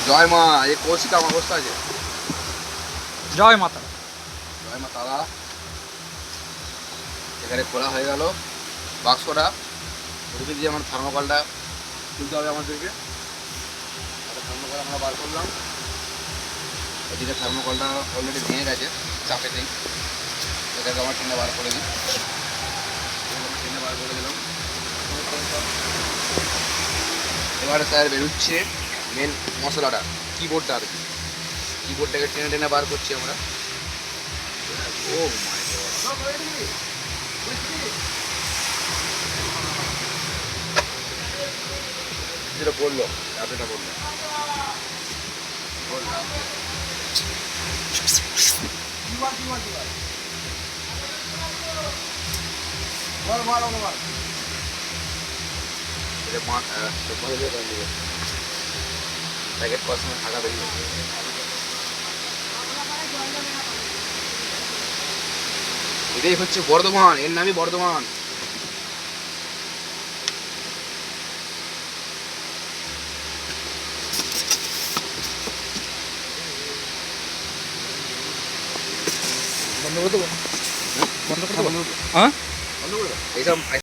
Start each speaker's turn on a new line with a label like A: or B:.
A: জয় মা, এই কৌশিক আমার অবস্থা আছে।
B: জয় মাতা।
A: জয় মা তারা। এখানে খোলা হয়ে গেল বাক্সটা। ওদিকে দিয়ে আমার থার্মোকলটা তুলতে হবে আমাদেরকে। থার্মোকল আমরা বার করলাম। এদিকে থার্মোকলটা অলরেডি ভেঙে গেছে চাপেতেই। এটাকে আমার টেনে বার করে দিই। টেনে বার করে দিলাম। এবারে স্যার বেরোচ্ছে মেন মশলাটা, কিবোর্ডটা আর কি। কিবোর্ডটাকে টেনে টেনে বার করছি আমরা। ও মাই গড, যেটা বললো এতটা বললো প্যাকেট করার সময় থাকা বেরিয়ে এটাই হচ্ছে বর্ধমান, এর নামই বর্ধমান।
B: বন্ধ করে দেবো? বন্ধ করে দেবো? হ্যাঁ,
A: এইসব